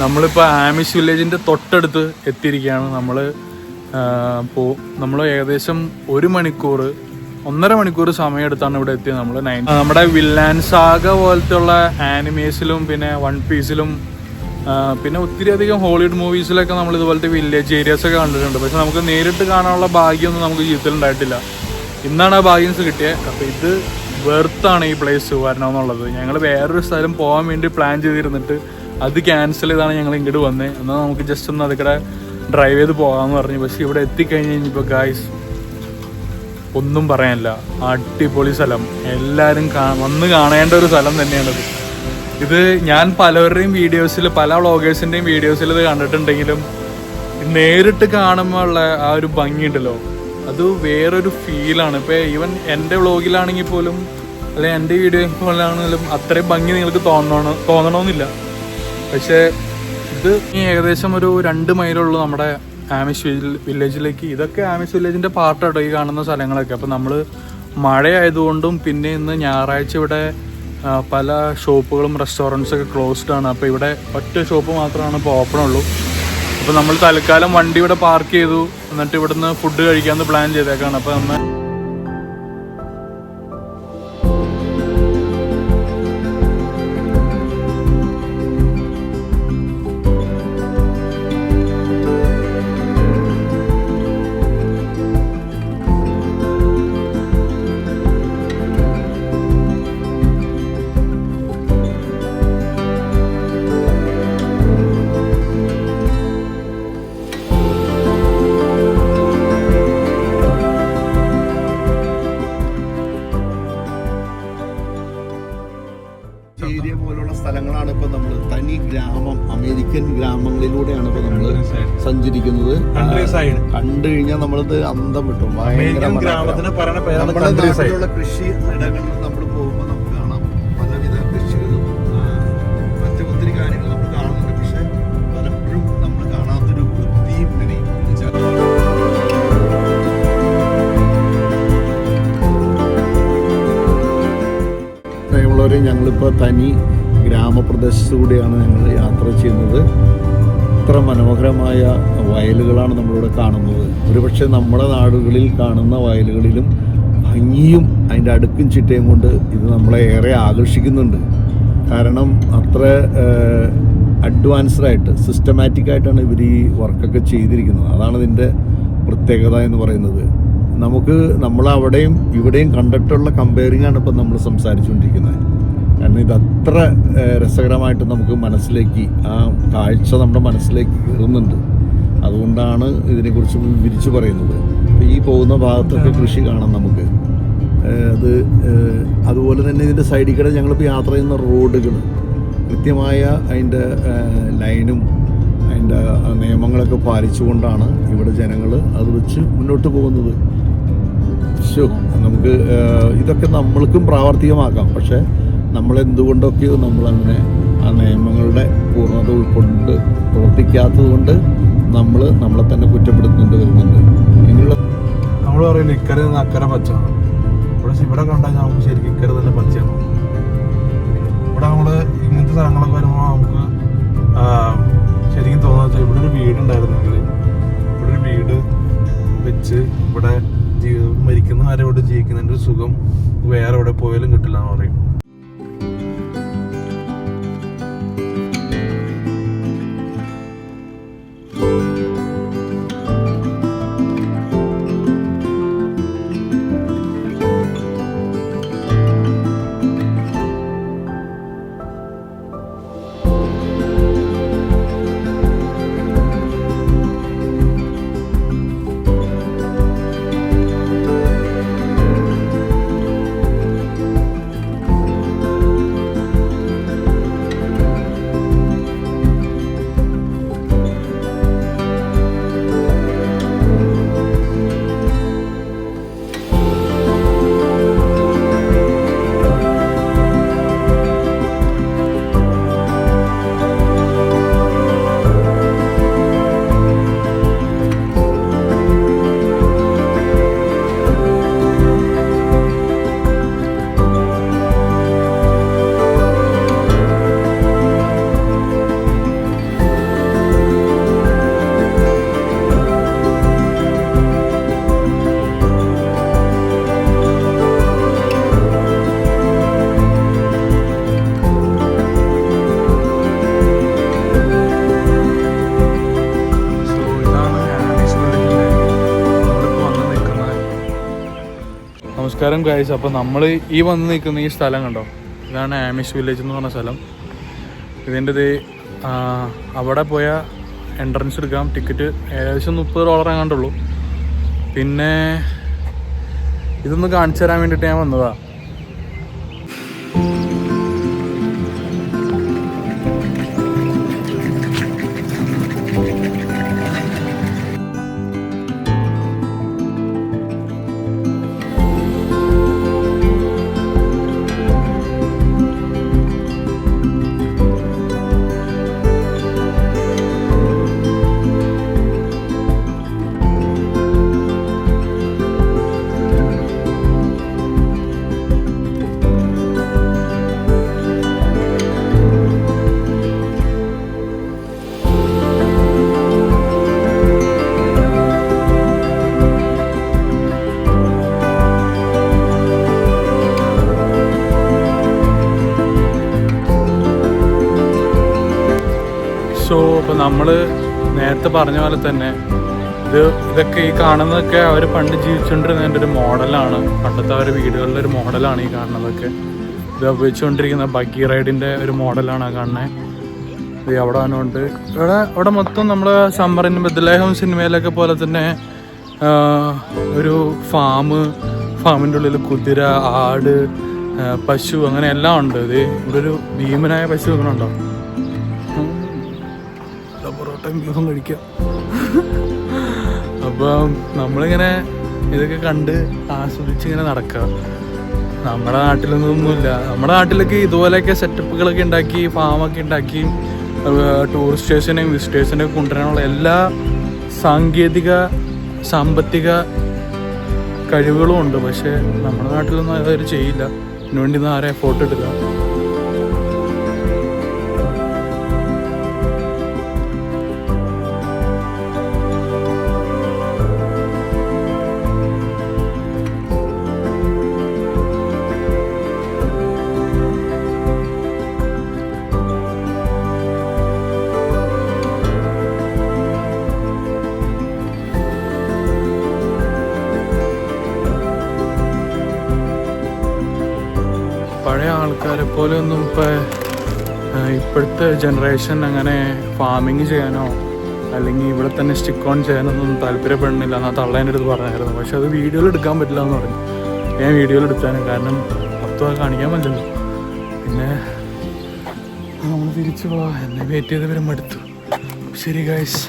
നമ്മളിപ്പോൾ ആമിഷ് വില്ലേജിൻ്റെ തൊട്ടടുത്ത് എത്തിയിരിക്കുകയാണ്. നമ്മൾ ഏകദേശം 1.5 മണിക്കൂർ സമയമെടുത്താണ് ഇവിടെ എത്തിയത്. നമ്മുടെ വില്ലാൻ സാഗ പോലത്തെ ഉള്ള ആനിമേസിലും പിന്നെ വൺ പീസിലും പിന്നെ ഒത്തിരി അധികം ഹോളിവുഡ് മൂവീസിലൊക്കെ നമ്മൾ ഇതുപോലത്തെ വില്ലേജ് ഏരിയാസൊക്കെ കണ്ടിട്ടുണ്ട്. പക്ഷെ നമുക്ക് നേരിട്ട് കാണാനുള്ള ഭാഗ്യമൊന്നും നമുക്ക് ജീവിതത്തിൽ ഉണ്ടായിട്ടില്ല. ഇന്നാണ് ആ ഭാഗ്യംസ് കിട്ടിയത്. അപ്പോൾ ഇത് വെർത്താണ് ഈ പ്ലേസ് വരണമെന്നുള്ളത്. ഞങ്ങൾ വേറൊരു സ്ഥലം പോകാൻ വേണ്ടി പ്ലാൻ ചെയ്തിരുന്നിട്ട് അത് ക്യാൻസൽ ചെയ്താണ് ഞങ്ങൾ ഇങ്ങോട്ട് വന്നത്. എന്നാൽ നമുക്ക് ജസ്റ്റ് ഒന്ന് അതിക്കടെ ഡ്രൈവ് ചെയ്ത് പോകാമെന്ന് പറഞ്ഞു. പക്ഷെ ഇവിടെ എത്തിക്കഴിഞ്ഞ് കഴിഞ്ഞപ്പോൾ ഗായ്സ് ഒന്നും പറയാനില്ല. അടിപൊളി സ്ഥലം, എല്ലാവരും വന്ന് കാണേണ്ട ഒരു സ്ഥലം തന്നെയാണിത്. ഇത് ഞാൻ പലവരുടെയും വീഡിയോസിൽ, പല വ്ളോഗേഴ്സിൻ്റെയും വീഡിയോസിൽ ഇത് കണ്ടിട്ടുണ്ടെങ്കിലും നേരിട്ട് കാണുമ്പോൾ ഉള്ള ആ ഒരു ഭംഗിയുണ്ടല്ലോ, അത് വേറൊരു ഫീലാണ്. ഇപ്പോൾ ഈവൻ എൻ്റെ വ്ളോഗിലാണെങ്കിൽ പോലും അല്ലെങ്കിൽ എൻ്റെ വീഡിയോയിലാണെങ്കിലും അത്രയും ഭംഗി നിങ്ങൾക്ക് തോന്നണമെന്നില്ല. പക്ഷേ ഇത് ഏകദേശം ഒരു 2 മൈലുള്ളൂ നമ്മുടെ ആമിഷ് വില്ലേജിലേക്ക്. ഇതൊക്കെ ആമിഷ് വില്ലേജിൻ്റെ പാർട്ടാട്ടോ ഈ കാണുന്ന സ്ഥലങ്ങളൊക്കെ. അപ്പോൾ നമ്മൾ മഴയായതുകൊണ്ടും പിന്നെ ഇന്ന് ഞായറാഴ്ച ഇവിടെ പല ഷോപ്പുകളും റെസ്റ്റോറൻറ്റ്സൊക്കെ ക്ലോസ്ഡ് ആണ്. അപ്പോൾ ഇവിടെ ഒറ്റ ഷോപ്പ് മാത്രമാണ് ഇപ്പോൾ ഓപ്പൺ ഉള്ളൂ. അപ്പോൾ നമ്മൾ തൽക്കാലം വണ്ടി ഇവിടെ പാർക്ക് ചെയ്തു. എന്നിട്ട് ഇവിടുന്ന് ഫുഡ് കഴിക്കാമെന്ന് പ്ലാൻ ചെയ്തേക്കാണ്. അപ്പോൾ നമ്മൾ ഏരിയ പോലുള്ള സ്ഥലങ്ങളാണ് ഇപ്പൊ നമ്മൾ തനി ഗ്രാമം, അമേരിക്കൻ ഗ്രാമങ്ങളിലൂടെയാണ് ഇപ്പൊ നമ്മൾ സഞ്ചരിക്കുന്നത്. കണ്ടു കഴിഞ്ഞാൽ നമ്മളിത് അന്തം വിട്ടു. നാട്ടിലുള്ള കൃഷി ഇടങ്ങളിൽ നമ്മൾ പോകുമ്പോൾ നമുക്ക് കാണാം പലവിധ കൃഷികളും ഒത്തിരി കാര്യങ്ങൾ നമ്മൾ കാണുന്നുണ്ട്. പക്ഷെ പലപ്പോഴും നമ്മൾ കാണാത്തൊരു വൃത്തിയും മെനയും. ഞങ്ങളിപ്പോൾ തനി ഗ്രാമപ്രദേശത്തുകൂടിയാണ് ഞങ്ങൾ യാത്ര ചെയ്യുന്നത്. ഇത്ര മനോഹരമായ വയലുകളാണ് നമ്മളിവിടെ കാണുന്നത്. ഒരുപക്ഷെ നമ്മുടെ നാടുകളിൽ കാണുന്ന വയലുകളിലും ഭംഗിയും അതിൻ്റെ അടുക്കും ചിട്ടയും കൊണ്ട് ഇത് നമ്മളെ ഏറെ ആകർഷിക്കുന്നുണ്ട്. കാരണം അത്ര അഡ്വാൻസ്ഡായിട്ട് സിസ്റ്റമാറ്റിക്കായിട്ടാണ് ഇവർ ഈ വർക്കൊക്കെ ചെയ്തിരിക്കുന്നത്. അതാണ് ഇതിൻ്റെ പ്രത്യേകത എന്ന് പറയുന്നത്. നമ്മളവിടെയും ഇവിടെയും കണ്ടിട്ടുള്ള കമ്പയറിംഗാണ് ഇപ്പം നമ്മൾ സംസാരിച്ചുകൊണ്ടിരിക്കുന്നത്. കാരണം ഇതത്ര രസകരമായിട്ട് നമുക്ക് മനസ്സിലേക്ക് ആ കാഴ്ച നമ്മുടെ മനസ്സിലേക്ക് കയറുന്നുണ്ട്. അതുകൊണ്ടാണ് ഇതിനെക്കുറിച്ച് വിരിച്ചു പറയുന്നത്. ഈ പോകുന്ന ഭാഗത്തൊക്കെ കൃഷി കാണാം നമുക്ക്. അതുപോലെ തന്നെ ഇതിൻ്റെ സൈഡിൽ കൂടെ ഞങ്ങളിപ്പോൾ യാത്ര ചെയ്യുന്ന റോഡുകൾ കൃത്യമായ അതിൻ്റെ ലൈനും അതിൻ്റെ നിയമങ്ങളൊക്കെ പാലിച്ചുകൊണ്ടാണ് ഇവിടെ ജനങ്ങൾ അത് വെച്ച് മുന്നോട്ട് പോകുന്നത്. നമുക്ക് ഇതൊക്കെ നമ്മൾക്കും പ്രാവർത്തികമാക്കാം. പക്ഷേ നമ്മളെന്തുകൊണ്ടൊക്കെയോ നമ്മളങ്ങനെ ആ നിയമങ്ങളുടെ പൂർണ്ണത ഉൾക്കൊണ്ട് പ്രവർത്തിക്കാത്തത് കൊണ്ട് നമ്മളെ തന്നെ കുറ്റപ്പെടുത്തേണ്ടി വരുന്നുണ്ട്. ഇങ്ങനെയുള്ള നമ്മൾ പറയുന്നത് ഇക്കര നിന്ന് അക്കരെ പച്ചയാണ്. ഇവിടെ കണ്ടാൽ നമുക്ക് ശരിക്കും ഇക്കര തന്നെ പച്ചയാണ്. ഇവിടെ നമ്മൾ ഇങ്ങനത്തെ സ്ഥലങ്ങളൊക്കെ വരുമ്പോൾ നമുക്ക് ശരിക്കും തോന്നുന്നത് വെച്ചാൽ ഇവിടെ ഒരു വീടുണ്ടായിരുന്നെങ്കിൽ ഇവിടെ ഒരു വീട് വെച്ച് ഇവിടെ മരിക്കുന്ന ആരോട് ജീവിക്കുന്നതിൻ്റെ ഒരു സുഖം വേറെ എവിടെ പോയാലും കിട്ടില്ല എന്ന് പറയും. നമസ്കാരം ഗൈസ്. അപ്പോൾ നമ്മൾ ഈ വന്ന് നിൽക്കുന്ന ഈ സ്ഥലം കണ്ടോ, ഇതാണ് ആമിഷ് വില്ലേജ് എന്ന് പറഞ്ഞ സ്ഥലം. ഇതിൻ്റെ അവിടെ പോയ എൻട്രൻസ് എടുക്കാം. ടിക്കറ്റ് ഏകദേശം $30 എങ്ങാണ്ടുള്ളൂ. പിന്നെ ഇതൊന്ന് കാണിച്ചു തരാൻ വേണ്ടിയിട്ട് ഞാൻ വന്നതാണ്. സോ ഇപ്പോൾ നമ്മൾ നേരത്തെ പറഞ്ഞ പോലെ തന്നെ ഇതൊക്കെ ഈ കാണുന്നതൊക്കെ അവർ പണ്ട് ജീവിച്ചുകൊണ്ടിരുന്നതിൻ്റെ ഒരു മോഡലാണ്. പണ്ടത്തെ അവർ വീടുകളിലെ ഒരു മോഡലാണ് ഈ കാണുന്നതൊക്കെ. ഇത് ഉപയോഗിച്ചുകൊണ്ടിരിക്കുന്ന ബഗ്ഗി റൈഡിൻ്റെ ഒരു മോഡലാണ് കാണുന്നത്. ഇത് അവിടെ വന്നുകൊണ്ട് അവിടെ മൊത്തം നമ്മൾ സമ്മറിൻ ബെത്ലഹേം സിനിമയിലൊക്കെ പോലെ തന്നെ ഒരു ഫാമിൻ്റെ ഉള്ളിൽ കുതിര, ആട്, പശു അങ്ങനെ എല്ലാം ഉണ്ട്. ഇത് ഇവിടെ ഒരു ഭീമനായ പശു വെക്കണുണ്ടോ, പൊറോട്ടയും ബീഫും കഴിക്കാം. അപ്പം നമ്മളിങ്ങനെ ഇതൊക്കെ കണ്ട് ആസ്വദിച്ചിങ്ങനെ നടക്കുക. നമ്മുടെ നാട്ടിലൊന്നുമില്ല. നമ്മുടെ നാട്ടിലൊക്കെ ഇതുപോലെയൊക്കെ സെറ്റപ്പുകളൊക്കെ ഉണ്ടാക്കി ഫാമൊക്കെ ഉണ്ടാക്കി ടൂറിസ്റ്റ് സ്റ്റേഷനെയും വിസിറ്റേഴ്സിനെയും കൊണ്ടുവരാനുള്ള എല്ലാ സാമ്പത്തിക കഴിവുകളും ഉണ്ട്. പക്ഷേ നമ്മുടെ നാട്ടിലൊന്നും അവർ ചെയ്യില്ല. അതിനുവേണ്ടി ഒന്നും ആരെ എഫോർട്ട് ഇടില്ല. പഴയ ആൾക്കാരെ പോലെ ഒന്നും ഇപ്പോഴത്തെ ജനറേഷൻ അങ്ങനെ ഫാമിങ് ചെയ്യാനോ അല്ലെങ്കിൽ ഇവിടെ തന്നെ സ്റ്റിക്ക് ഓൺ ചെയ്യാനൊന്നും താല്പര്യപ്പെടുന്നില്ല എന്നാ തള്ളേൻ്റെ അടുത്ത് പറഞ്ഞായിരുന്നു. പക്ഷെ അത് വീഡിയോയിൽ എടുക്കാൻ പറ്റില്ല എന്ന് പറഞ്ഞു. ഞാൻ വീഡിയോയിൽ എടുത്താനും കാരണം മൊത്തം കാണിക്കാൻ പറ്റില്ല. പിന്നെ നമ്മൾ തിരിച്ചു പോവാം. എന്നെ വെയിറ്റ് ചെയ്ത് വരുമ്പോൾ എടുത്തു. ശരി ഗൈസ്.